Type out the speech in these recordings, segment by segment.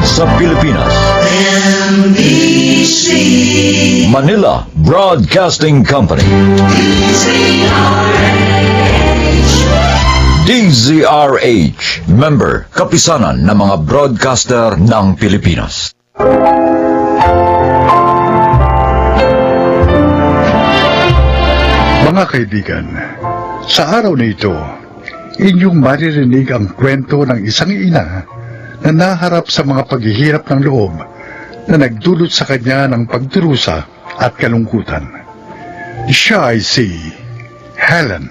sa Pilipinas. NBC Manila Broadcasting Company. DZRH, member, kapisanan ng mga broadcaster ng Pilipinas. Mga kaibigan, sa araw na ito, inyong maririnig ang kwento ng isang ina na naharap sa mga paghihirap ng loob na nagdulot sa kanya ng pagdurusa at kalungkutan. Siya ay si Helen.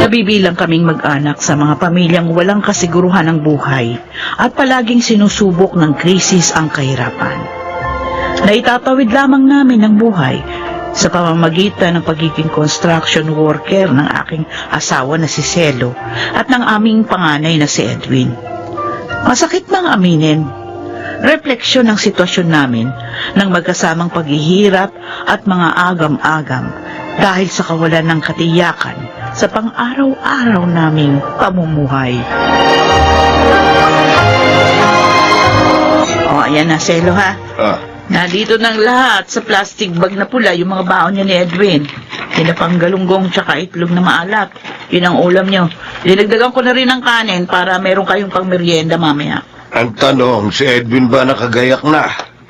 Nabibilang kaming mag-anak sa mga pamilyang walang kasiguruhan ng buhay at palaging sinusubok ng krisis ang kahirapan. Naitatawid lamang namin ang buhay sa pamamagitan ng pagiging construction worker ng aking asawa na si Celo at ng aming panganay na si Edwin. Masakit bang aminin? Refleksyon ng sitwasyon namin ng magkasamang paghihirap at mga agam-agam dahil sa kawalan ng katiyakan sa pang-araw-araw naming pamumuhay. O, ayan na, Celo, ha? Nandito ng lahat sa plastic bag na pula yung mga baon niya ni Edwin. Tinapang galunggong tsaka itlog na maalat. Yun ang ulam niyo. Dinagdagan ko na rin ng kanin para meron kayong pang merienda mamaya. Ang tanong, si Edwin ba nakagayak na?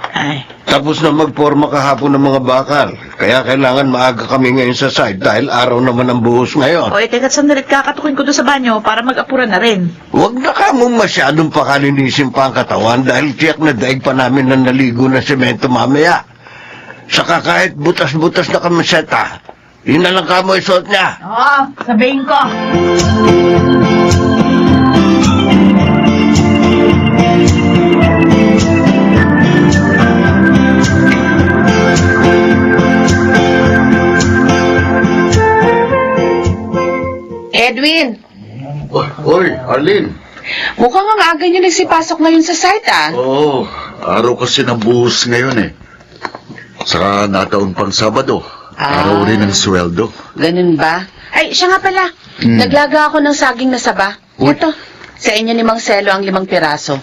Ay, Tapos na magporma kahapon ng mga bakal. Kaya kailangan maaga kami ngayon sa site dahil araw naman ang buhos ngayon. o teka sandali, kakatukin ko doon sa banyo para mag-apura na rin. Huwag na kamong masyadong pakalinisin pa ang katawan dahil tiyak na daig pa namin na naligo ng semento mamaya. Saka kahit butas-butas na kamiseta, yun na lang kamo isuot niya. Oo, sabihin ko. Edwin, Hoy, Arlene. mukhang ang aga niyo nagsipasok ngayon sa site, ah. Oo, araw kasi ng buhos ngayon eh. Saka nataon pang Sabado. Araw rin ng sweldo. Ganun ba? Ay, siya nga pala. Naglaga ako ng saging na saba. Uy. Ito, sa inyo ni Mang Celo ang 5 piraso.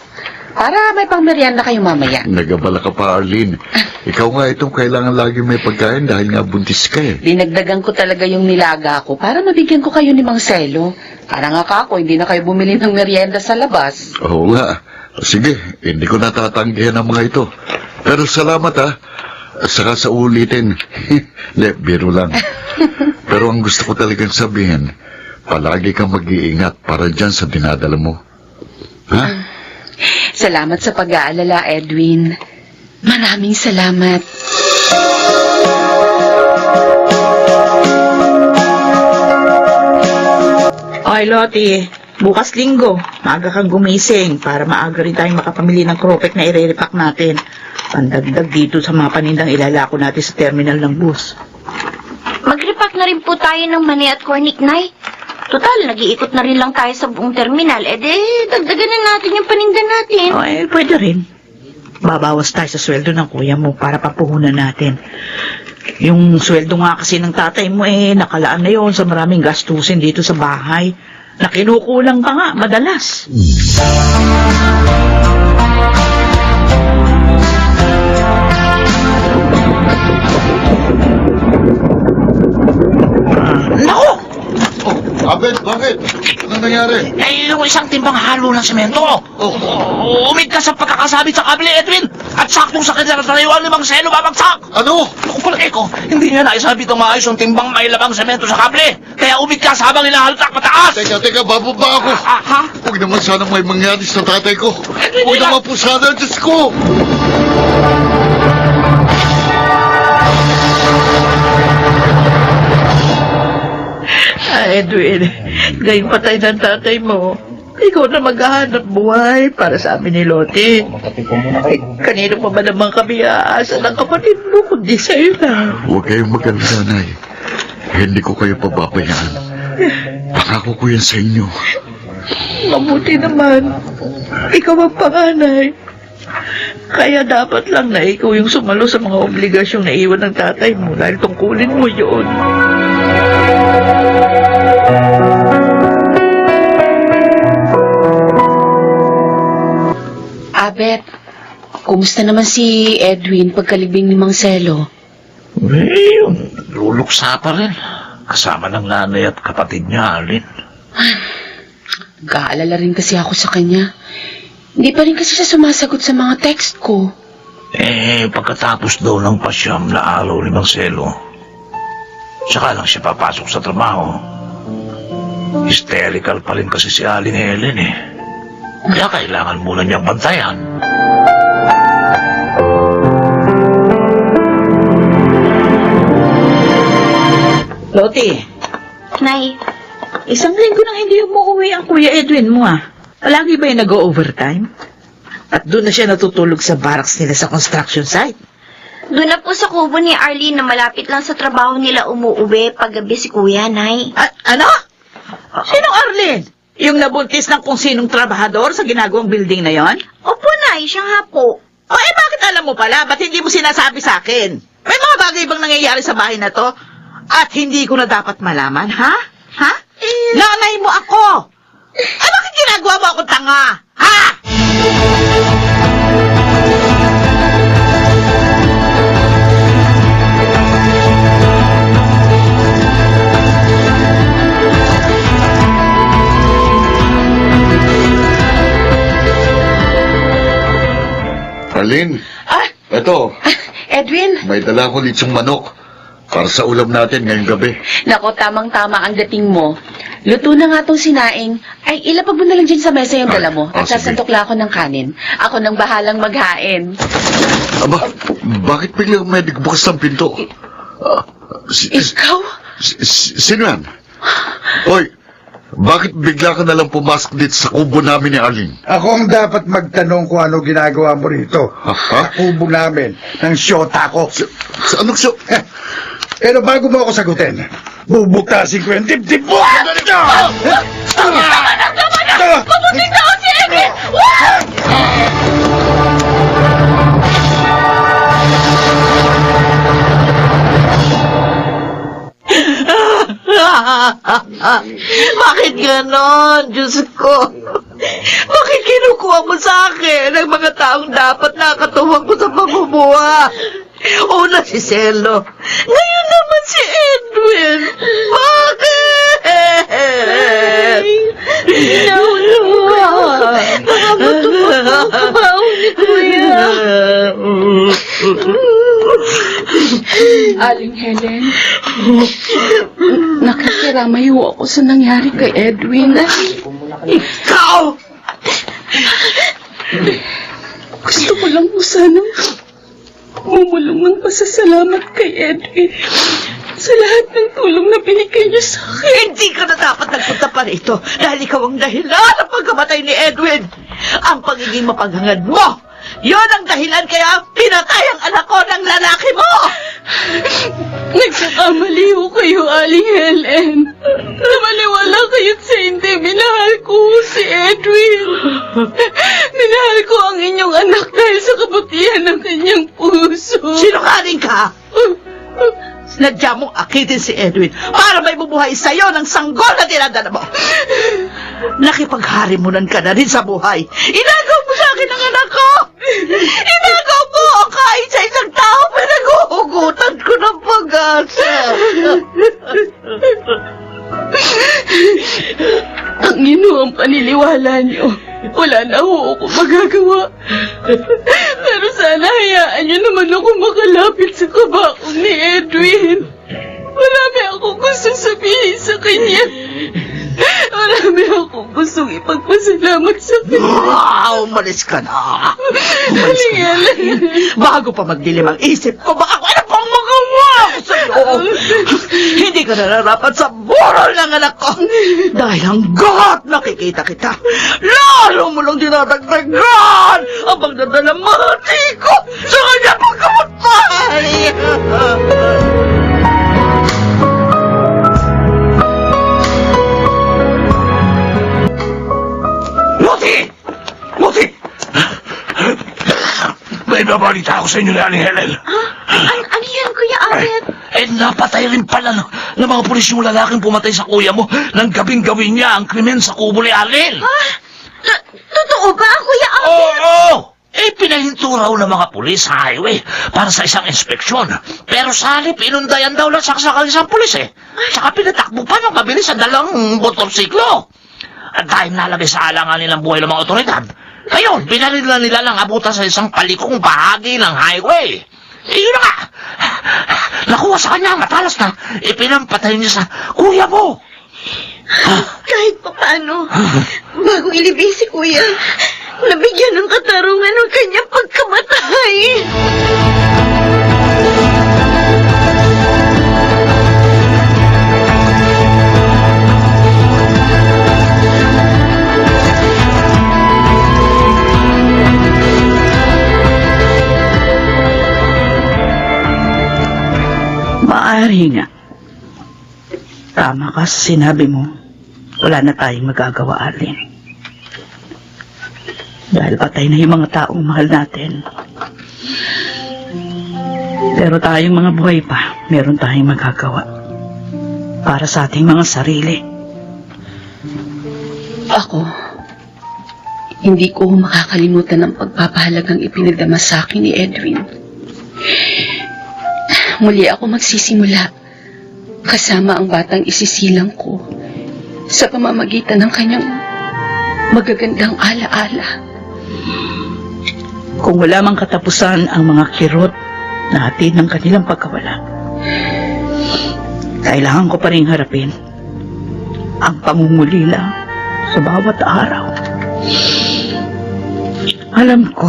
Para may pangmerienda kayo mamaya. Nagabala ka pa, Arlene. Ikaw nga itong kailangan lagi may pagkain dahil nga buntis ka eh. Dinagdagan ko talaga yung nilaga ko para mabigyan ko kayo ni Mang Celo. Para nga kako, hindi na kayo bumili ng merienda sa labas. Oo nga. Sige, hindi ko natatanggihan ang mga ito. Pero salamat ha. Saka sa ulitin. Hindi, biro lang. Pero ang gusto ko talagang sabihin, palagi kang mag-iingat para dyan sa dinadala mo. Ha? Salamat sa pag-aalala, Edwin. Maraming salamat. Oy, Lottie, bukas linggo, maaga kang gumising para maaga rin tayong makapamili ng kropek na irerepack natin. Pandagdag dito sa mga panindang ilalako natin sa terminal ng bus. Mag-repack na rin po tayo ng mani at cornic, Nay. Total, nag-iikot na rin lang tayo sa buong terminal. Dagdagan na natin yung paninda natin. O, pwede rin. Babawas tayo sa sweldo ng kuya mo para papuhunan natin. Yung sweldo nga kasi ng tatay mo nakalaan na yon sa maraming gastusin dito sa bahay. Na kinukulang pa nga, madalas. Naku! Bakit? Anong nangyari? Yung isang timbang halo ng semento. Umid ka sa pagkakasabit sa kable, Edwin. At saktong sa kanya na tayo ang 5 selo babagsak. Ano? Naku palagay ko, hindi niya naisabit ang maayos yung timbang may labang semento sa kable. Kaya umid ka sa habang hinahaltak pataas. Teka, bababa ako. Ha? Huwag naman sanang may mangyari sa tatay ko. Edwin, Huwag naman po sana, Diyos ko. Edwin, ngayon patay ng tatay mo. Ikaw na maghahanap buhay para sa amin ni Lottie. Kanino pa ba naman kami aasa ng kapatid mo kundi sa'yo na? Huwag kayong mag-alala, Nay. Hindi ko kayo pababayaan. Pangako ko yan sa inyo. Mabuti naman. Ikaw ang panganay. Kaya dapat lang na ikaw yung sumalo sa mga obligasyong naiwan ng tatay mo dahil tungkulin mo yun. Abet, kumusta naman si Edwin pagkalibing ni Mang Selo? Luluksa pa rin. Kasama ng nanay at kapatid niya, Alin. Gaalala rin kasi ako sa kanya. Hindi pa rin kasi siya sumasagot sa mga text ko. Pagkatapos daw ng pasyam na araw ni Mang Selo, saka lang siya papasok sa trabaho. Hysterical pa rin kasi si Aling Helen Kaya kailangan muna niyang bantayan. Loti, Nay, isang linggo nang hindi umuwi ang Kuya Edwin mo Palagi ba yung nag-overtime? At doon na siya natutulog sa barracks nila sa construction site? doon na po sa kubo ni Arlene na malapit lang sa trabaho nila umuuwi paggabi si Kuya, Nay. Ano? Sinong Arlene? Yung nabuntis ng kung sinong trabahador sa ginagawang building na yon? Opo, Nay, siya nga po. Bakit alam mo pala? Ba't hindi mo sinasabi sa akin? May mga bagay bang nangyayari sa bahay na to? At hindi ko na dapat malaman, ha? Ha? Nanay mo ako! Bakit ginagawa mo akong tanga? Ha? Arlene, eto, Edwin, may dala ko litsong manok para sa ulam natin ngayong gabi. nako tamang-tama ang dating mo. Luto na nga tong sinaing. Ay, ilapag mo na lang dyan sa mesa yung dala mo. At sige. sasantok lang ako ng kanin. Ako nang bahalang maghain. Aba, bakit biglang may nagbukas ng pinto? Ikaw? Sino yan? Hoy, bakit bigla ka nalang pumasok dito sa kubo namin ni Arlene? Ako ang dapat magtanong kung ano ginagawa mo rito. Ha? Sa kubo namin, ng syota ko. Sa anong so... Pero bago mo ako sagutin, bubuktasin ko yung dibdib mo! Tama na! Mabuting tao si Edwin! Bakit ganon, Diyos ko? Bakit kinukuha mo sa akin ang mga taong dapat nakatuwang ko sa pamumuha? Una si Selo, ngayon naman si Edwin. Bakit? Nakakabato pa ang kabaw ni Kuya. Aling Helen, nakikiramayo ako sa nangyari kay Edwin. Ikaw! Gusto ko lang po sanang bumulong ng pasasalamat kay Edwin sa lahat ng tulong na binigay niya sa akin. Hindi ka na dapat nagpunta pa rito dahil ikaw ang dahilan ng pagkamatay ni Edwin. Ang pagiging mapaghangad mo, yon ang dahilan kaya pinatay ang anak ko ng lalaki mo. Nagkakamali ho kayo, Aling Helen. Namaniwala kayo't sa hindi minahal ko si Edwin. Minahal ko ang inyong anak dahil sa kabutihan ng kanyang puso. Sinungaling ka? Sinadya mong akitin si Edwin para may bubuhay sa'yo ng sanggol na dinadala mo. Nakipagharimunan ka na rin sa buhay. Inagaw mo sa akin ang anak ko. Inagaw mo ang kahit sa isang tao pinag-uugutan ko ng pag-asa. Ang ang paniniwala niyo. Wala na ho ako magagawa. Pero sana hayaan niyo naman ako makalapit sa kabakong ni Edwin. Marami akong gusto sabihin sa kanya. Marami akong gustong ipagpasalamat sa kanya. Umalis ka na. Umalis ka na. Bago pa magdilim ang isip ko, baka ano pang magawa ko sa'yo. Hindi ka nararapat sa burol ng anak ko. Dahil hanggat nakikita kita, lalo mo lang dinadagdagan ang pagdadalamati ko sa kanya pagkamatay. Muti! May babalita ako sa inyo ni Aling Helen. Ano yan, Kuya Abet? Napatay rin pala ng mga pulis yung lalaking pumatay sa kuya mo nang gabing gawin niya ang krimen sa kubo ni Alin. Totoo ba, Kuya Abet? Oo! Pinahinto raw ng mga pulis sa highway para sa isang inspeksyon. Pero sa halip, inundayan daw lang saksakan isang pulis Saka pinatakbo pa ng mabilis sa dalang motorsiklo. At dahil nalagay sa alangan nilang buhay ng mga otoridad, ngayon, binalil na nila lang abutan sa isang palikong bahagi ng highway. Yun na nga! Nakuha sa kanya ang matalas na ipinampatay niya sa kuya mo. Kahit pa paano, bago ilibing si Kuya, nabigyan ng katarungan ng kanyang pagkamatay. Maaari nga. Tama ka sa sinabi mo. Wala na tayong magagawa, Arlene. Dahil patay na yung mga taong mahal natin. Pero tayong mga buhay pa, meron tayong magagawa. Para sa ating mga sarili. Ako, hindi ko makakalimutan ang pagpapahalagang ipinagdama sa akin ni Edwin. Muli ako magsisimula kasama ang batang isisilang ko sa pamamagitan ng kanyang magagandang alaala. Kung wala mang katapusan ang mga kirot na hatid ng kanilang pagkawala, kailangan ko pa rin harapin ang pangungulila sa bawat araw. Alam ko,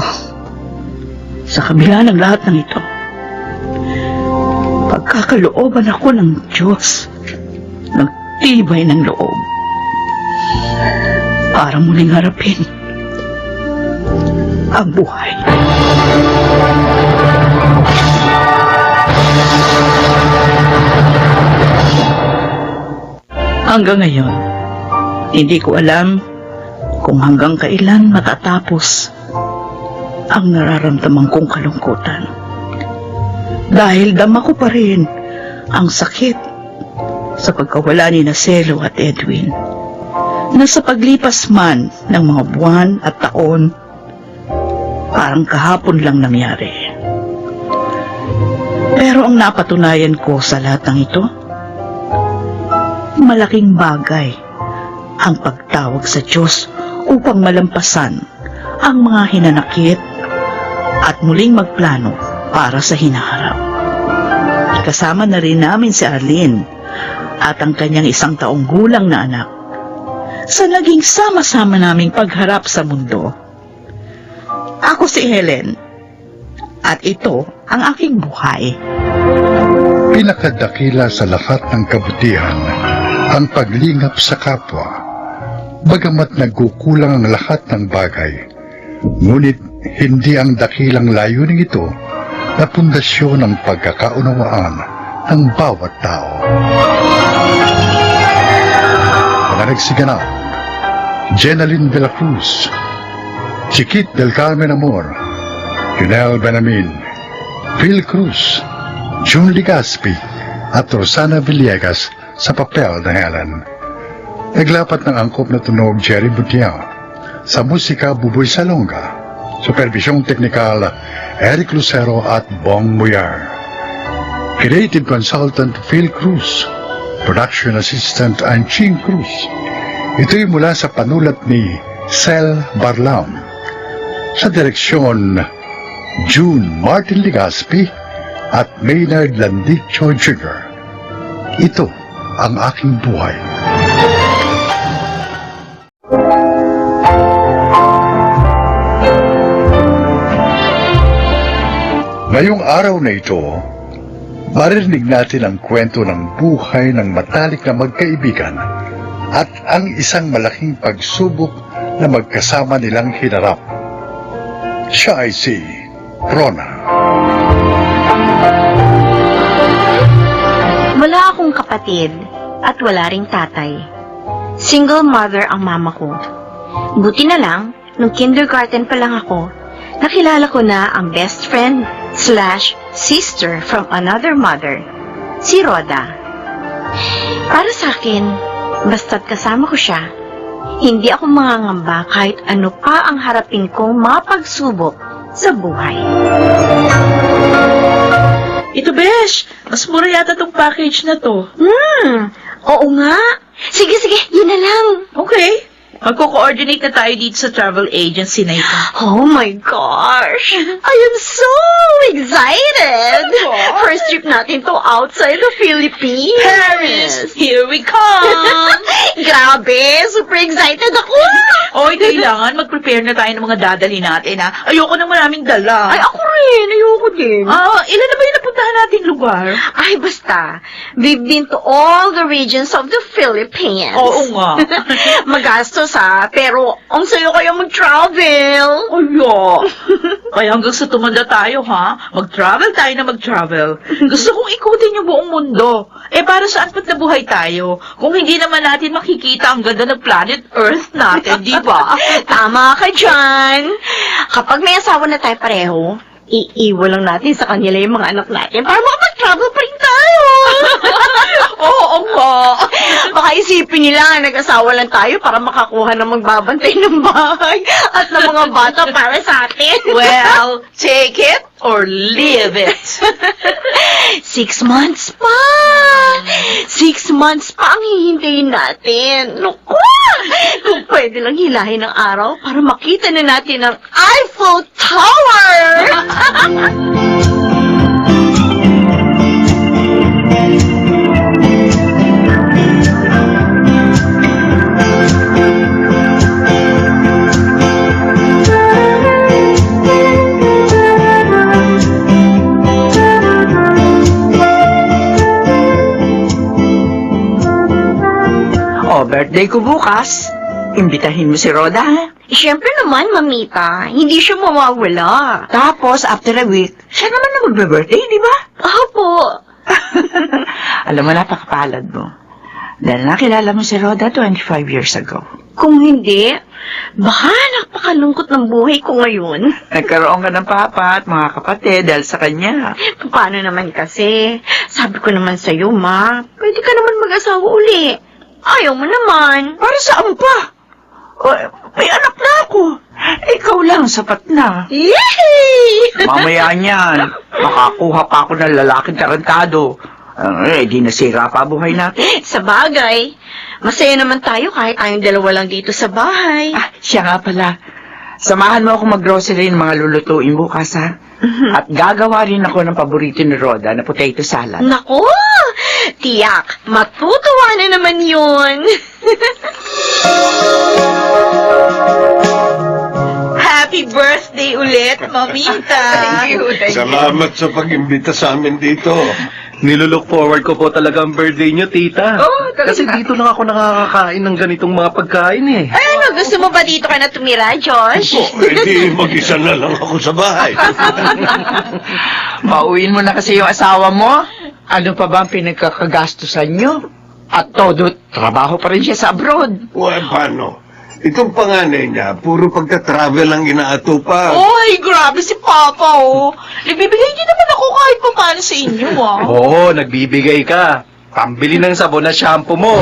sa kabila ng lahat ng ito, pagkakalooban ako ng Diyos, nagtibay ng loob para muling harapin ang buhay. Hanggang ngayon, hindi ko alam kung hanggang kailan matatapos ang nararamdaman kong kalungkutan. Dahil dama ko pa rin ang sakit sa pagkawala ni Nacelo at Edwin, na sa paglipas man ng mga buwan at taon, parang kahapon lang nangyari. Pero ang napatunayan ko sa lahat ng ito, malaking bagay ang pagtawag sa Diyos upang malampasan ang mga hinanakit at muling magplano para sa hinaharap. Kasama na rin namin si Arlene at ang kanyang 1 taong gulang na anak sa naging sama-sama naming pagharap sa mundo. Ako si Helen at ito ang aking buhay. Pinakadakila sa lahat ng kabutihan ang paglingap sa kapwa. Bagamat nagkukulang ang lahat ng bagay, ngunit hindi ang dakilang layuning ito na pundasyon ng pagkakaunawaan ng bawat tao. Mga nagsiganap: Jenaline de la Cruz, Chiquit del Carmen Amor, Yunel Benamin, Phil Cruz, June Ligaspi at Rosana Villegas sa papel na Helen. Naglapat ng angkop na tunog Jerry Butiao, sa musika Buboy Salonga, supervisyong teknikal Eric Lucero at Bong Muyar. Creative consultant Phil Cruz, production assistant Anching Cruz. Ito'y mula sa panulat ni Cel Barlam. Sa direksyon June Martin Ligaspi at Maynard Landicho Jr. Ito ang aking buhay. Ngayong araw na ito, maririnig natin ang kwento ng buhay ng matalik na magkaibigan at ang isang malaking pagsubok na magkasama nilang hinarap. Siya ay si Rona. Wala akong kapatid at wala ring tatay. Single mother ang mama ko. Buti na lang, nung kindergarten pa lang ako, nakilala ko na ang best friend / sister from another mother, si Rhoda. Para sa akin, basta't kasama ko siya, hindi ako mangangamba kahit ano pa ang harapin kong mga pagsubok sa buhay. Ito, Besh. Mas mura yata tong package na to. Oo nga. Sige, yun na lang. Okay. Magko-coordinate na tayo dito sa travel agency na ito. Oh my gosh! I am so excited! First trip natin to outside the Philippines. Paris! Here we come! Grabe! Super excited ako! Oy, kailangan mag-prepare na tayo ng mga dadali natin, ha? Ayoko na maraming dala. Ay, ako rin! Ayoko din. Ilan na ba yung napuntahan nating lugar? Ay, basta. We've been to all the regions of the Philippines. Oo nga. Magastos ha, pero ang sayo kayo mag-travel. Ayo. Kaya hanggang sa tumanda tayo, ha? Mag-travel tayo na mag-travel. Gusto kong ikutin yung buong mundo. Para saan pat nabuhay tayo? Kung hindi naman natin makikita ang ganda ng planet Earth natin, di ba? Tama ka dyan. Kapag may asawa na tayo pareho, iiwan lang natin sa kanila yung mga anak natin para makapag-travel pa rin tayo. Oo nga. Baka isipin nila, nag-asawa lang tayo para makakuha ng magbabantay ng bahay at ng mga bata para sa atin. Well, take it or leave it. 6 months pa! 6 months pa ang hihintayin natin. Naku! Kung pwede lang hilahin ng araw para makita na natin ang Eiffel Tower! Birthday ko bukas. Imbitahin mo si Rhoda, ha? Siyempre naman, Mamita. Hindi siya mawawala. Tapos, after a week, siya naman na magbe-birthday, di ba? Opo. Alam mo, napakapalad mo. Dahil nakilala mo si Rhoda 25 years ago. Kung hindi, baka napakalungkot ng buhay ko ngayon. Nagkaroon ka ng papa at mga kapatid dahil sa kanya. Paano naman kasi? Sabi ko naman sa'yo, Ma, pwede ka naman mag-asawa uli. Ayaw mo naman. Para saan pa? May anak na ako. Ikaw lang, sapat na. Yay! Mamaya niyan, makakuha pa ako ng lalaking tarantado. Di nasira pa buhay natin. Sa bagay, masaya naman tayo kahit tayong dalawa lang dito sa bahay. Siya nga pala. Samahan mo ako mag-grocery ng mga lulutuin bukas, ha? At gagawa rin ako ng paborito ni Rhoda na potato salad. Naku! Tiyak, matutuwa na naman yun. Happy birthday ulit, Mamita! Salamat sa pag-imbita sa amin dito. Nilulook forward ko po talaga ang birthday niyo, tita. Oh, talaga? Kasi dito lang ako nakakakain ng ganitong mga pagkain eh. Ano, gusto mo ba dito ka na tumira, Josh? Hindi, mag-isa na lang ako sa bahay. Pauwiin mo na kasi yung asawa mo. Ano pa ba ang pinagkakagastusan nyo? At todo, trabaho pa rin siya sa abroad. Paano? Itong panganay niya, puro pagka-travel ang inaatupa. Oy, grabe si Papa, oh. Ibibigay niyo naman ako kahit pa paano sa inyo, ah. Oo, nagbibigay ka. Pambili ng sabon na shampoo mo.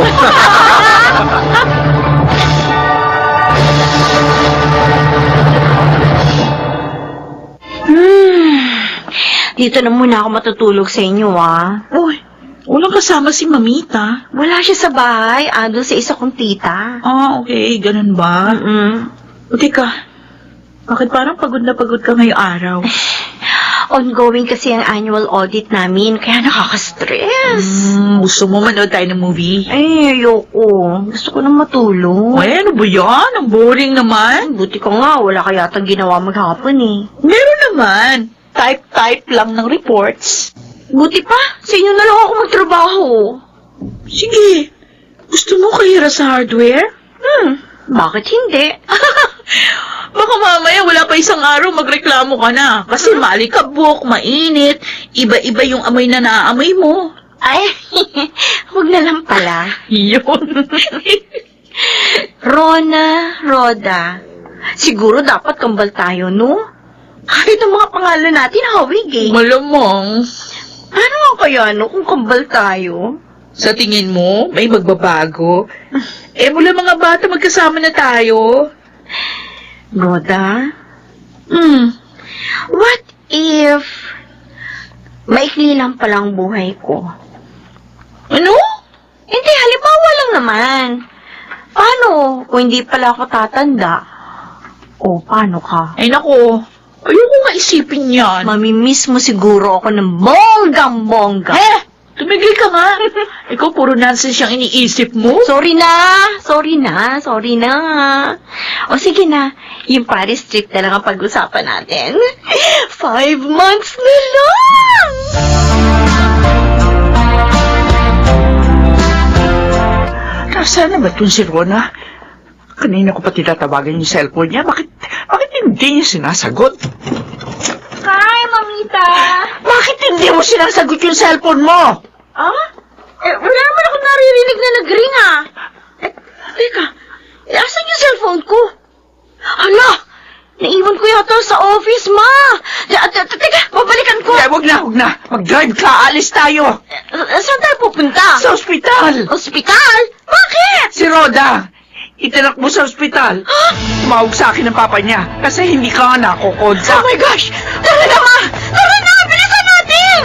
Dito na muna ako matutulog sa inyo, ah. Uy, walang kasama si Mamita. Wala siya sa bahay, ando sa isa kong tita. Okay, ganun ba? O, teka, bakit parang pagod na pagod ka ngayong araw? Ongoing kasi ang annual audit namin, kaya nakaka-stress. Gusto mo manood tayo ng movie? Ay, ayoko. Gusto ko nang matulog. Ay, ano ba yan? Ang boring naman. Buti ko nga, wala ka yatang ginawa maghapon eh. Meron naman. Type lang ng reports. Buti pa, sa inyo na lang ako magtrabaho. Sige. Gusto mo kahira sa hardware? Bakit hindi? Baka mamaya wala pa isang araw magreklamo ka na. Kasi malikabok, mainit, iba-iba yung amoy na naaamoy mo. Ay, huwag na lang pala. Yun. Rhoda, siguro dapat kambal tayo, no? Kahit ang mga pangalan natin hawig eh. Malamang. Ano nga kaya, no, kung kambal tayo? Sa tingin mo, may magbabago? Mula mga bata magkasama na tayo. Rhoda, What if maikli lang palang buhay ko? Ano? Hindi, halimbawa lang naman. Paano kung hindi pala ako tatanda? O, paano ka? Ay nako, ayoko nga isipin yan. Mamimiss mo siguro ako ng bonggang-bongga. Tumigil ka nga. Ikaw puro nonsense siyang iniisip mo. Sorry na. O sige na, yung Paris trip na lang ang pag-usapan natin. 5 months na lang! Nasaan na ba itong si Rona? Kanina ko pa tinatawagan yung cellphone niya. Bakit hindi niya sinasagot? Hi, Mamita! Bakit hindi mo sinasagot yung cellphone mo? Wala naman ako naririnig na nag-ring teka, asan yung cellphone ko? Hala! Naiwan ko yata sa office, ma! Teka, babalikan ko! Wag na. Mag-drive ka, alis tayo. Saan tayo pupunta? Sa ospital. Ospital? Bakit? Si Roda, itinak mo sa ospital. Tumawag sa akin ng papa niya kasi hindi ka nga nakokontak. Oh my gosh! Tara na, ma! Tara na! Bilisan natin!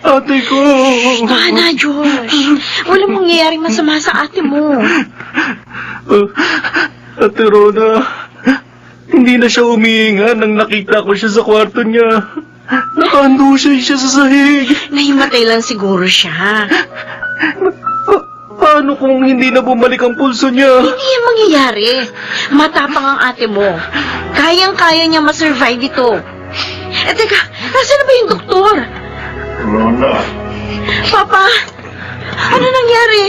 Ate ko. Sana, Josh. Walang mangyayaring masama sa ate mo. Ate Rona, hindi na siya umihinga nang nakita ko siya sa kwarto niya. Nakandusay siya sa sahig. Nahimatay lang siguro siya. Paano kung hindi na bumalik ang pulso niya? Hindi yan mangyayari. Matapang ang ate mo. Kayang-kaya niya masurvive ito. Teka, nasaan na ba yung doktor? Rona, Papa, ano nangyari?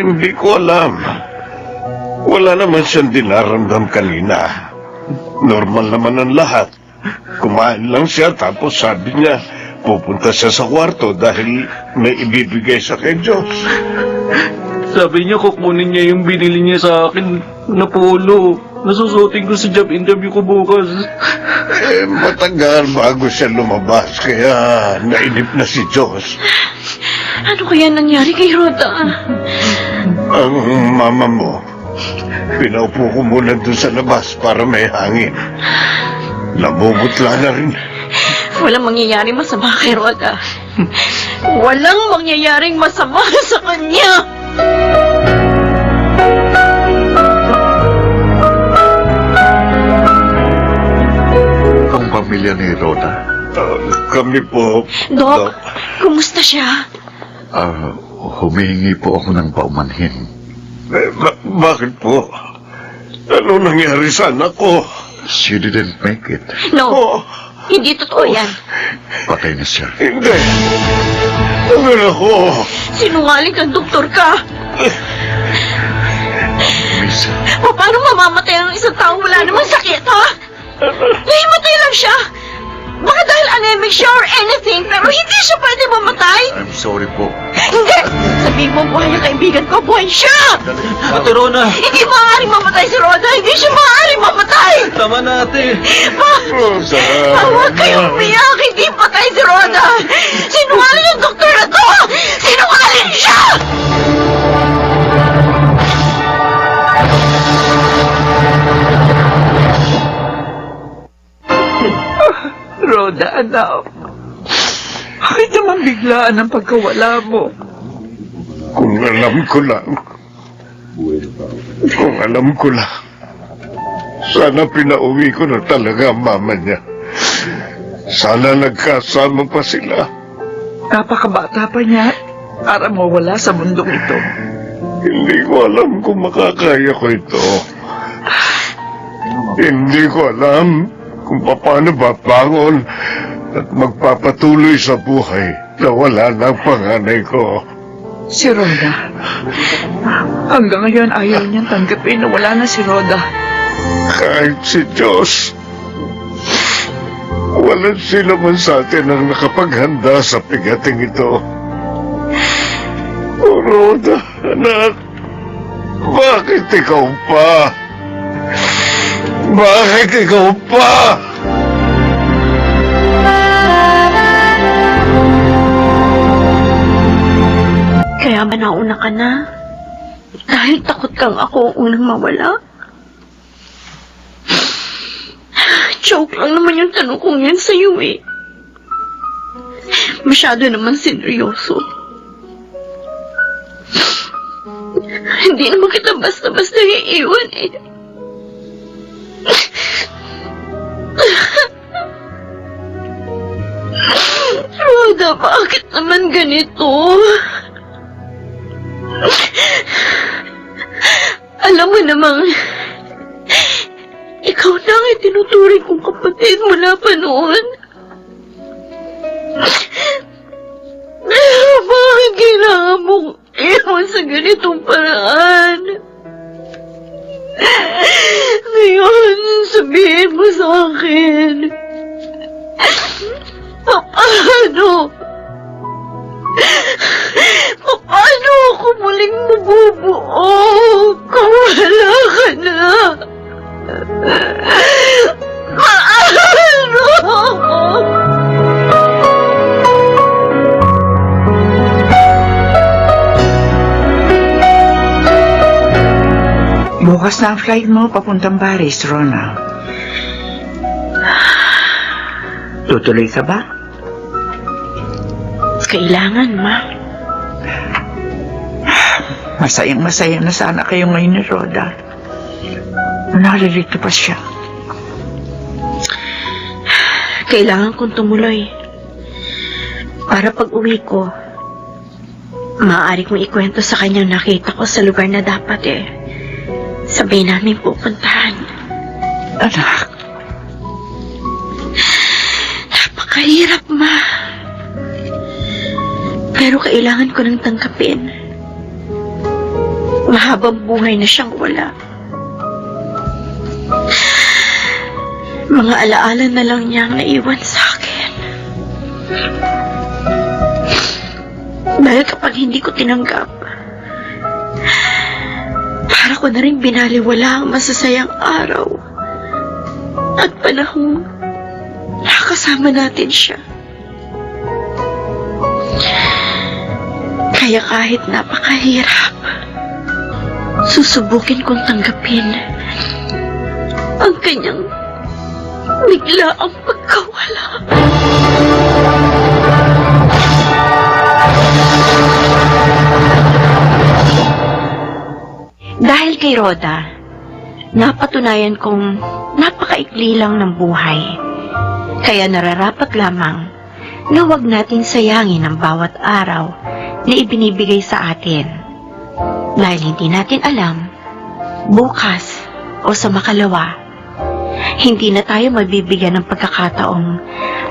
hindi ko alam. Wala naman siyang dinaramdam kanina. Normal naman ang lahat. Kumain lang siya tapos sabi niya, pupunta siya sa kwarto dahil may ibibigay sa kay Diyos. Sabi niya kukunin niya yung binili niya sa akin na polo. Nasusutin ko sa job interview ko bukas. Matagal bago siya lumabas, kaya nainip na si Diyos. Ano kaya nangyari kay Rhoda? Ang mama mo, pinaupo ko muna dun sa labas para may hangin. Namumutla na rin. Walang mangyayari masama kay Rhoda. Walang mangyayaring masama sa kanya. Ang pamilya ni Rhoda, Kami po, Dok, kumusta siya? humihingi po ako ng paumanhin. Bakit po? Ano nangyari sa anak ko? She didn't make it. No, Oh, hindi totoo yan. Patay na siya. hindi. Ang anak ko. Sinungaling kang doktor ka. Miss, Paano mamamatay ang isang tao wala namang sakit, ha? Nahimatay lang siya. Baka dahil anemic siya or anything, pero hindi siya pwede mamatay. I'm sorry po. Hindi! Sabihin mo buhay ang kaibigan ko, buhay siya! Ate Rona, Hindi maaaring mamatay si Rhoda! Hindi siya maaaring mamatay! tama na ate. Rosa. Huwag kayong umiyak! Hindi patay si Rhoda! Sinungaling yung doktor na to! Sinungaling siya! Rhoda, anak. Bakit naman biglaan ang pagkawala mo? Kung alam ko lang. Kung alam ko lang. Sana pinauwi ko na talaga ang mama niya. Sana nagkasama pa sila. Napakabata pa niya para mawala sa mundong ito. Hindi ko alam kung makakaya ko ito. Hindi ko alam kung paano babangon at magpapatuloy sa buhay na wala ng panganay ko. Si Rhoda. Hanggang ngayon ayaw niyang tanggapin na wala na si Rhoda. Kahit si Diyos, walang sila man sa atin ang nakapaghanda sa pigating ito. O Rhoda, anak, Bakit ikaw pa? Bakit ikaw pa? Kaya ba nauna ka na? Dahil takot kang ako ang unang mawala? Joke lang naman yung tanong kong yan sa'yo eh. Masyado naman seryoso. Hindi naman kita basta-basta iiwan eh. Rhoda, bakit naman ganito? Alam mo namang, ikaw na ang itinuturing kong kapatid mula pa noon. Bakit kailangan mong iwan sa ganitong paraan? Ngayon, sabihin mo sa akin, paano? Paano ako muling mabubuo kung wala ka na? Paano? Bukas na ang flight mo papuntang Paris, Rona. Tutuloy ka ba? Kailangan, Ma. Masayang-masaya na sana kayo ngayon ni Rhoda. Naririto pa siya. Kailangan kong tumuloy. Para pag uwi ko, maaari kong ikwento sa kanya nakita ko sa lugar na dapat sabay namin pupuntahan. Anak, Napakahirap, Ma. Pero kailangan ko nang tanggapin. Mahabang buhay na siyang wala. Mga alaala na lang niyang naiwan sa akin. Dahil kapag hindi ko tinanggap, para ko na rin binaliwala ang masasayang araw at panahon nakasama natin siya. Kaya kahit napakahirap, susubukin kong tanggapin ang kanyang biglaang pagkawala. Dahil kay Rhoda, napatunayan kong napakaikli lang ng buhay. Kaya nararapat lamang na huwag natin sayangin ang bawat araw na ibinibigay sa atin. Dahil hindi natin alam, bukas o sa makalawa, hindi na tayo mabibigyan ng pagkakataong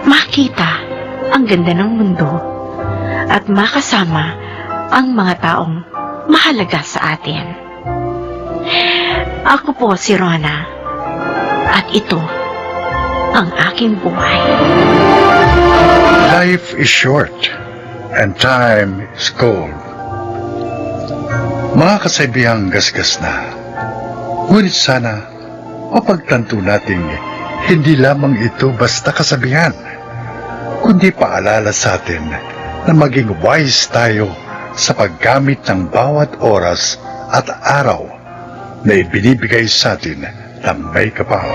makita ang ganda ng mundo at makasama ang mga taong mahalaga sa atin. Ako po si Rona at ito ang aking buhay. Life is short and time is cold. Mga kasaibihang gasgas na, ngunit sana mapagtanto nating hindi lamang ito basta kasabihan, kundi paalala sa atin na maging wise tayo sa paggamit ng bawat oras at araw na ibinibigay sa atin ng may kapal.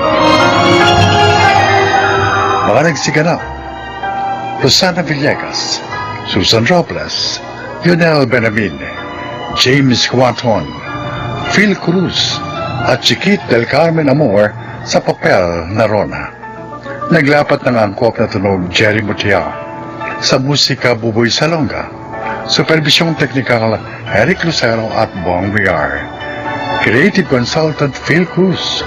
Mga nagsiganap, Rosana Villegas, Susan Robles, Lionel Benamin, James Quanton, Phil Cruz, at Chiquit del Carmen Amor sa papel na Rona. Naglapat ng angkop na tunog Jerry Mutia, sa musika Buboy Salonga, supervisyong teknikal Eric Lucero at Bong Villar, creative consultant Phil Cruz,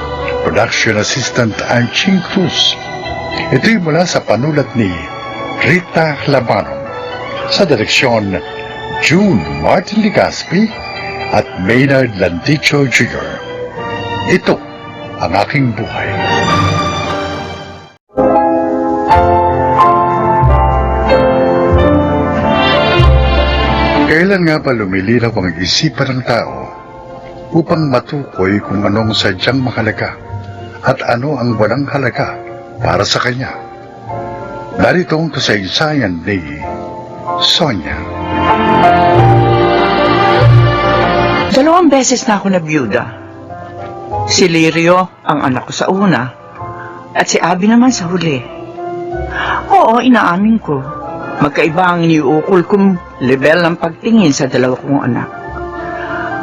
production assistant Anching Cruz. Ito'y mula sa panulat ni Rita Labanon, sa direksyon June Martin Ligaspi at Maynard Landicho Jr. Ito ang aking buhay. Kailan nga ba lumilinaw ang isipan ng tao upang matukoy kung anong sadyang mahalaga at ano ang walang halaga para sa kanya. Narito ang kasaysayan ni Sonia. 2 beses na ako nabiyuda. Si Lirio ang anak ko sa una at si Abby naman sa huli. Oo, inaamin ko. Magkaiba ang iniuukol kong level ng pagtingin sa 2 kong anak.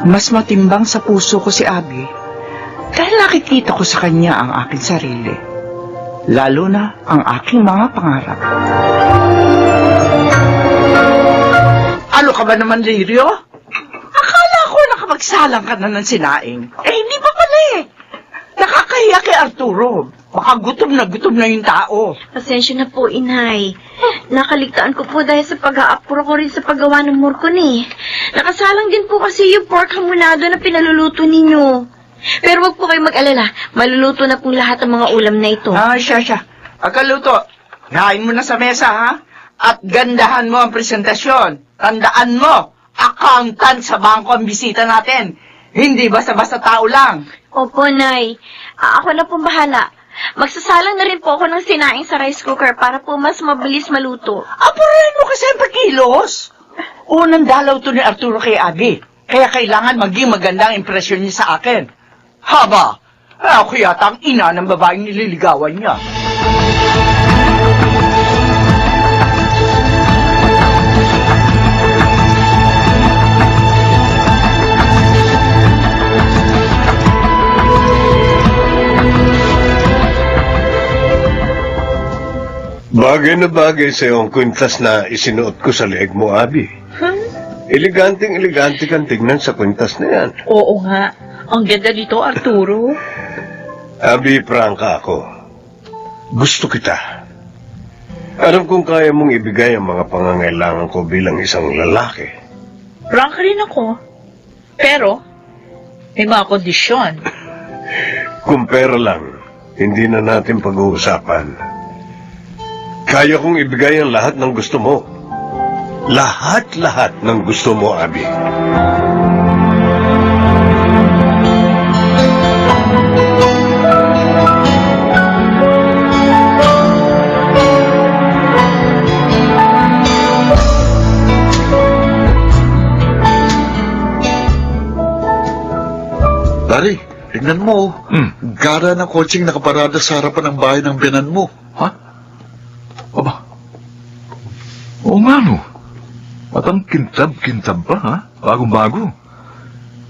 Mas matimbang sa puso ko si Abby dahil nakikita ko sa kanya ang aking sarili. Lalo na ang aking mga pangarap. Ano ka ba naman, Lirio? Akala ko nakapagsalang ka na ng sinaing. Eh, hindi pa pala eh. Nakakahiya kay Arturo. Baka gutom na yung tao. Pasensya na po, Inay. Nakaligtaan ko po dahil sa pag-aapuro ko rin sa paggawa ng murkon eh. Nakasalang din po kasi yung pork hamonado na pinaluluto ninyo. Pero wag po kayo mag-alala. Maluluto na pong lahat ng mga ulam na ito. Siya. Pagkaluto, hain mo na sa mesa, ha? At gandahan mo ang presentasyon. Tandaan mo, accountant sa bangko ang bisita natin. Hindi basta-basta tao lang. Opo, Nay. Ako na pong bahala. Magsasalang na rin po ako ng sinaing sa rice cooker para po mas mabilis maluto. Apurahin mo kasi ang kilos. Unang dalaw to ni Arturo kay Abby. Kaya kailangan maging magandang impresyon niya sa akin. Haba, ako yata ang ina ng babaeng nililigawan niya. Bagay na bagay sa'yo ang kwintas na isinuot ko sa leeg mo, Abby. Eleganteng-elegante kang tignan sa kwintas na yan. Oo nga. Ang ganda dito, Arturo. Abby, prangka ako. Gusto kita. Alam kong kaya mong ibigay ang mga pangangailangan ko bilang isang lalaki. Frank rin ako. Pero, may mga kondisyon. Kung pera lang, hindi na natin pag-uusapan. Kaya kong ibigay ang lahat ng gusto mo. Lahat-lahat ng gusto mo, Abby. Dari, tignan mo. Gara ng kotseng nakaparada sa harapan ng bahay ng biyanan mo. Ha? Aba. Oo nga, no. At ang kintab-kintab pa, ha? Bagong-bago.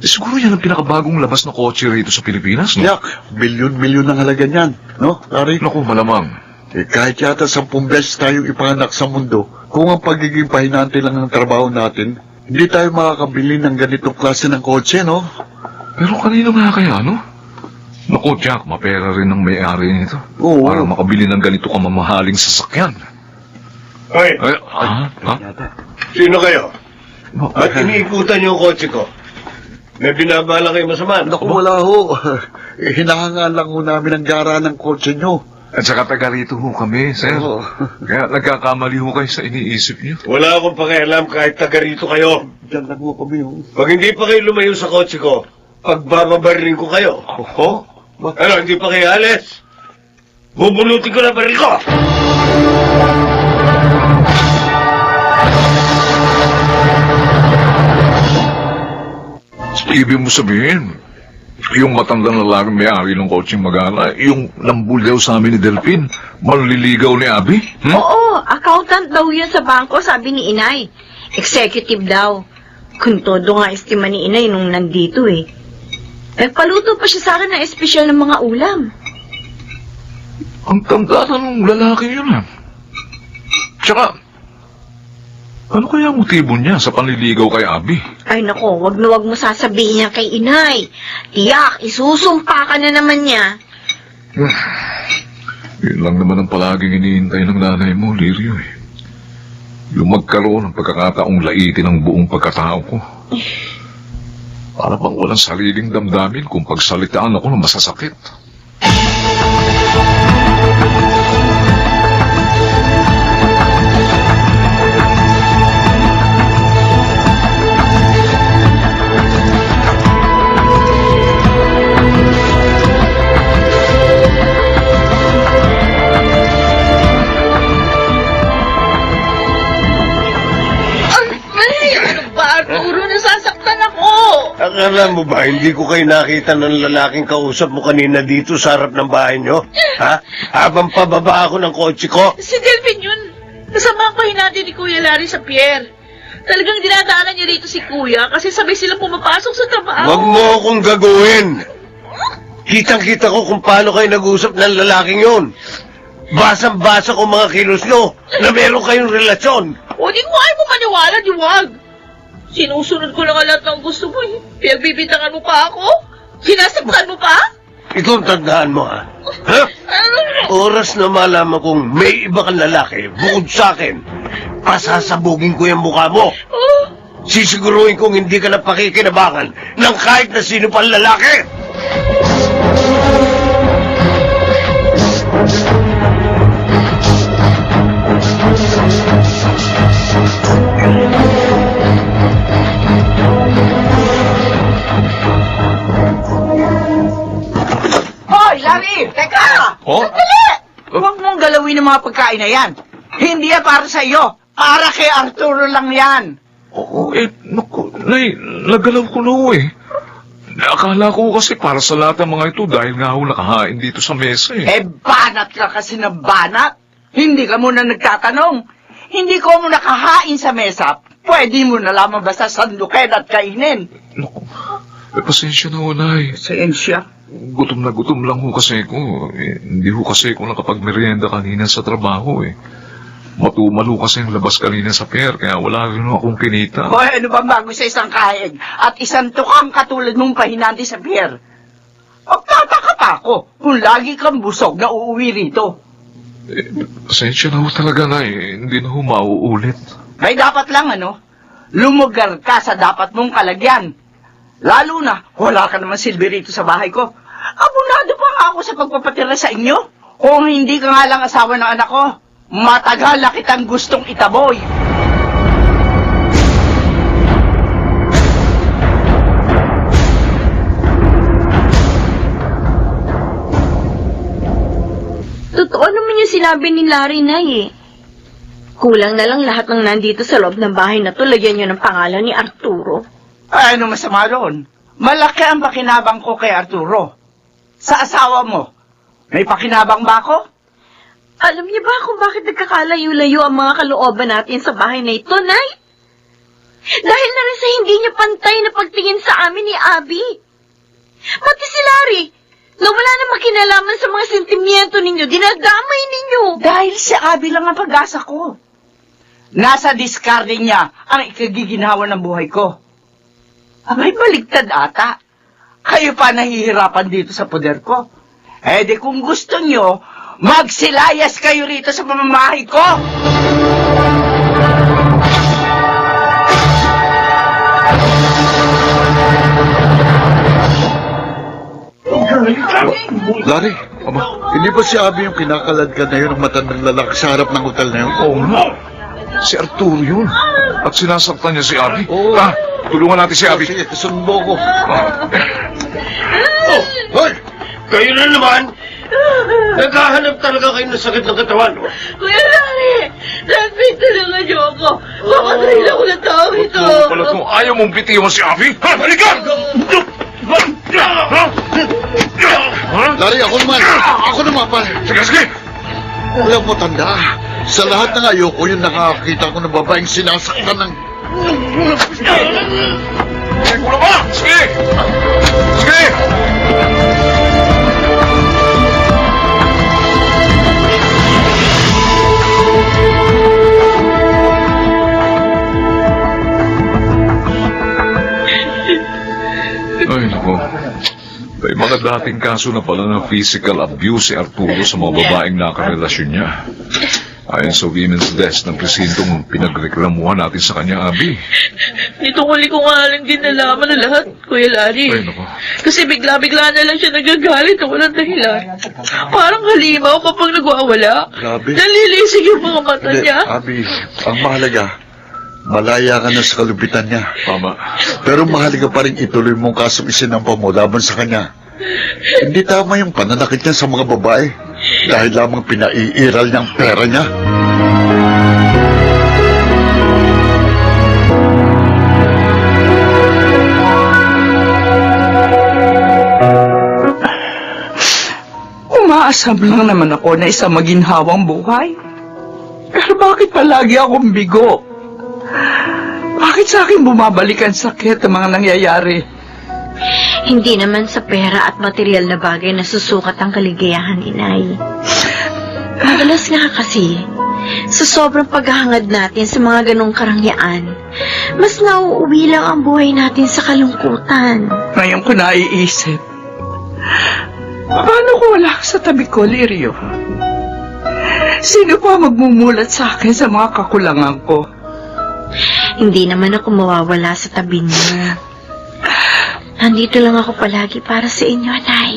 Eh, siguro yan ang pinakabagong labas na kotse rito sa Pilipinas, no? Yak, milyon-milyon ang halaga niyan. No, Dari? Naku, malamang. Eh, kahit yata 10 beses tayong ipanganak sa mundo, kung ang pagiging pahinante lang ng trabaho natin, hindi tayo makakabili ng ganitong klase ng kotse, no? Pero kanino nga kaya, no? Naku, Jack, mapera rin ang may-ari nito. Oo. Para makabili ng ganito kamamahaling sasakyan. Hoy, Ay, ha? sino kayo? Ba't iniikutan niyo ang kotse ko? May binabala kayo masama? Naku, wala ho. Hinahangaan lang ho namin ang gara ng kotse nyo. At saka taga rito ho kami, sir. Oo. Kaya nagkakamali ho kayo sa iniisip niyo. Wala akong pakialam kahit taga rito kayo. Diyan lang ho kami, ho. Pag hindi pa kayo lumayo sa kotse ko, pagbababarilin ko kayo. Oho? Ano, hindi pa kayo alis? Bubulutin ko na baril ko! Ibig mo sabihin, yung matandang lalaking may-ari ng kotseng magana, yung nambulyaw sa amin ni Delphine, manliligaw ni Abby? Oo, accountant daw yun sa bangko, sabi ni Inay. Executive daw. Kung todo nga estima ni Inay nung nandito eh. Nagpaluto pa siya sa akin ng espesyal ng mga ulam. Ang tanda ng lalaki yun, ha? Tsaka, ano kaya ang motibo niya sa panliligaw kay Abby? Ay nako, wag na wag mo sasabihin niya kay Inay. Tiyak, isusumpa ka na naman niya. Yun lang naman ang palaging iniintay ng nanay mo, Lirio, eh. Yung magkaroon ng pagkakataong laitin ang buong pagkatao ko. Para bang walang sariling damdamin kung pagsalitaan ako ng masasakit. Akala mo ba, hindi ko kayo nakita ng lalaking kausap mo kanina dito sa harap ng bahay nyo? Ha? Habang pababa ako ng kotse ko? Si Delvin yun. Kasama ko natin ni Kuya Larry sa pier. Talagang dinadaanan niya rito si Kuya kasi sabay sila pumapasok sa trabaho. Huwag mo akong gagawin. Kitang-kita ko kung paano kayo nag-usap ng lalaking yon. Basang-basa ko mga kilos nyo na meron kayong relasyon. O di ko ayaw mo maniwala, di wag. Sinusunod ko lang ang lahat ng gusto mo. Pinagbibintangan mo pa ako? Sinasaktan mo pa? Ikaw ang tandaan mo, ha? Ha? Oras na malaman kong may iba kang lalaki bukod sa akin, pasasabugin ko yung mukha mo. Sisiguruhin kong hindi ka na pakikinabangan ng kahit na sino pang lalaki. Hoy, Larry! Teka! Oh? Huwag mong galawin ang mga pagkain na yan. Hindi yan para sa iyo. Para kay Arturo lang yan. Oo, naku, nagalaw ko na eh. Akala ko kasi para sa lahat ng mga ito dahil nga ako nakahain dito sa mesa eh. Banat ka kasi na banat. Hindi ka muna nagtatanong. Hindi ko mo nakahain sa mesa. Pwede mo na lamang basta sandukin at kainin. Naku, pasensya na ho, Nay. Siyensya. Gutom na gutom lang ho kasi ko. Hindi ho kasi ko nakapagmerienda kanina sa trabaho eh. Matumalo kasi ang labas kanina sa pier, kaya wala rin akong kinita. Hoy, ano bang bago sa isang kain? At isang tukang katulad mong pahinante sa pier. Magtataka pa ako kung lagi kang busog na uuwi rito. Pasensya na ho talaga, Nay. Hindi na ho mauulit. May dapat lang, ano? Lumugar ka sa dapat mong kalagyan. Lalo na, wala ka naman silbi rito sa bahay ko. Abunado pa nga ako sa pagpapatira sa inyo. Kung hindi ka nga lang asawa ng anak ko, matagal na kitang gustong itaboy. Totoo naman yung sinabi ni Larry, Nay, eh. Kulang na lang lahat ng nandito sa loob ng bahay na to, lagyan nyo ng pangalan ni Arturo. Ay, ano masama doon? Malaki ang pakinabang ko kay Arturo. Sa asawa mo, may pakinabang ba ako? Alam niyo ba kung bakit nagkakalayo-layo ang mga kalooban natin sa bahay na ito, Nay? Dahil na rin sa hindi niya pantay na pagtingin sa amin ni Abby. Pati si Larry, na wala na makinalaman sa mga sentimiento ninyo, dinadamay ninyo. Dahil si Abby lang ang pag-asa ko. Nasa discarding niya ang ikagiginhawa ng buhay ko. Abay, baligtad ata. Kayo pa nahihirapan dito sa poder ko. Eh di kung gusto nyo, magsilayas kayo rito sa pamamahay ko! Larry, hindi ba si Abby yung kinakalad ka na yun ng matandang lalaki sa harap ng hotel na yun? Oo nga. Si Arturo yun. At sinasaktan niya si Abby. Oo. Tulungan natin si Abby. Sige, kasunbo ko. Hoy! Kayo na naman! Naghahanap talaga kayo ng sakit ng katawan. Kuya Larry, nagbita na nga niyo ako. Makatayin ako ng tao ito. Pala kung ayaw mong bitiwan si Abby. Ha? Halika! Larry, ako naman. Ako naman, pare. Sige, sige! Alam mo, tanda, sa lahat ng ayoko yung nakakita ko ng babaeng sinasaktan ng... Sige, kulang ka! Sige! Sige! Ay, nako. May mga dating kaso na pala ng physical abuse si Arturo sa mga babaeng nakarelasyon niya. Ayon sa Women's Desk ng presintong pinagreklamuhan natin sa kanya, Abby. Nitong huli ko nga lang din nalaman na lahat, Kuya Larry. Ay, nako. Kasi bigla-bigla na lang siya nagagalit na walang dahilan. Parang halimaw kapag nagwawala. Grabe. Nalilisig yung mga mata niya. Abby, ang mahalaga, malaya ka na sa kalupitan niya. Tama. Pero mahalaga pa rin ituloy mong kasong isinampa mo laban sa kanya. Hindi tama yung pananakit niya sa mga babae dahil lamang pinaiiral niya ang pera niya. Umaasam lang naman ako na isang maginhawang buhay. Pero bakit palagi akong bigo? Bakit sa akin bumabalik ang sakit ng mga nangyayari? Hindi naman sa pera at material na bagay na susukat ang kaligayahan, inay. Madalas nga kasi, sa sobrang paghahangad natin sa mga ganong karangyaan, mas nauuwi lang ang buhay natin sa kalungkutan. Ngayon ko naiisip, paano kung wala ka sa tabi ko, Lirio? Sino pa magmumulat sa akin sa mga kakulangan ko? Hindi naman ako mawawala sa tabi niyo. Nandito lang ako palagi para sa inyo, Nay.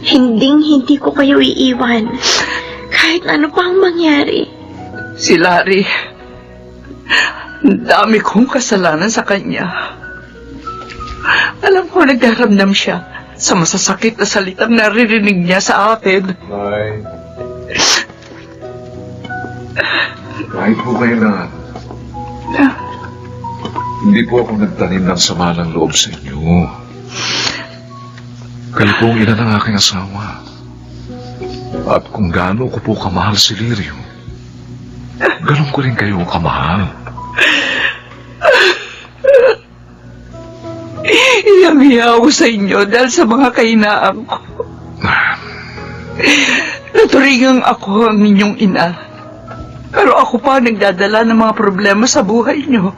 Hindi ko kayo iiwan. Kahit ano pa ang mangyari. Si Larry, ang dami kong kasalanan sa kanya. Alam ko nagdaramdam siya sa masasakit na salitang naririnig niya sa atin. Nay. Kahit po kayo lahat, hindi po ako nagtanim ng sama ng loob sa inyo. Kayo po ang ina ng aking asawa. At kung gaano ko po kamahal si Lirio, ganun ko rin kayo kamahal. Iyang-iya ako sa inyo dahil sa mga kahinaan ko. Naturingang ako ang inyong ina. Pero ako pa ang nagdadala ng mga problema sa buhay niyo.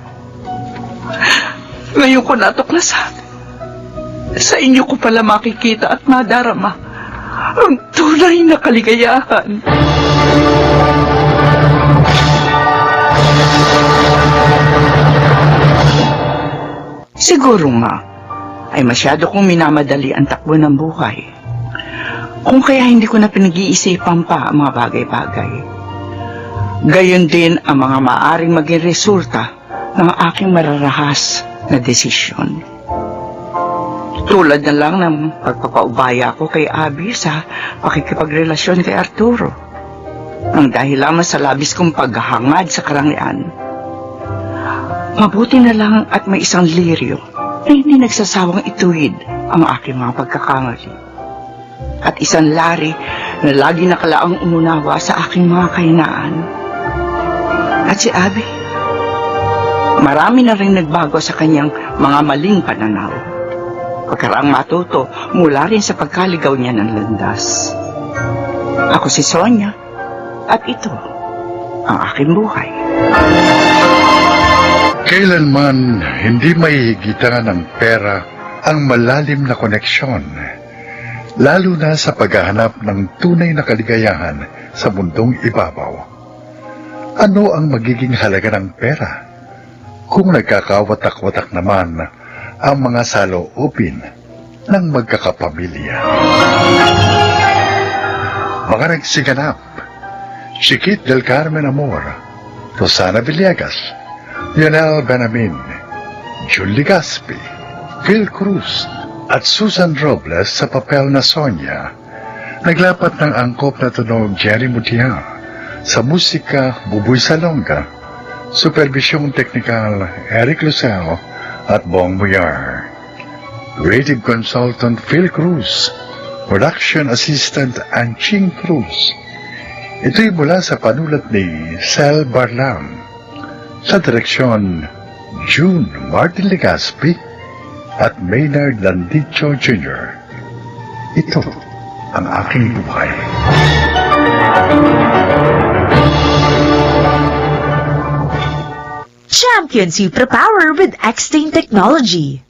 Ngayon ko natuklasan. Sa inyo ko pala makikita at madarama ang tunay na kaligayahan. Siguro nga, ay masyado kong minamadali ang takbo ng buhay. Kung kaya hindi ko na pinag-iisipan pa ang mga bagay-bagay. Gayon din ang mga maaring maging resulta ng aking mararahas na desisyon. Tulad na lang ng pagpapaubaya ko kay Abby sa pakikipagrelasyon kay Arturo. Nang dahil lamang sa labis kong paghahangad sa karangyaan. Mabuti na lang at may isang Lirio na hindi nagsasawang ituwid ang aking mga pagkakamali. At isang Larry na lagi nakalaang umunawa sa aking mga kahinaan. At si Abby, marami na rin nagbago sa kanyang mga maling pananaw. Pagkaraang matuto mula rin sa pagkaligaw niya ng landas. Ako si Sonia at ito ang aking buhay. Kailanman hindi mahihigitan ng pera ang malalim na koneksyon, lalo na sa paghahanap ng tunay na kaligayahan sa mundong ibabaw. Ano ang magiging halaga ng pera kung nagkakawatak-watak naman ang mga saloobin ng magkakapamilya? Mga nagsiganap, Chiquit del Carmen Amor, Rosana Villegas, Lionel Benamin, Julie Gaspi, Phil Cruz, at Susan Robles sa papel na Sonia. Naglapat ng angkop na tunog Jerry Mutiang, sa musika Buboy Salonga, supervisyong teknikal Eric Lucero at Bong Muyar. Creative consultant Phil Cruz, production assistant Anching Cruz. Ito'y mula sa panulat ni Sel Barlam. Sa direksyon, June Martin Legaspi at Maynard Landicho Jr. Ito ang aking buhay. Champion Superpower with X-Stain Technology.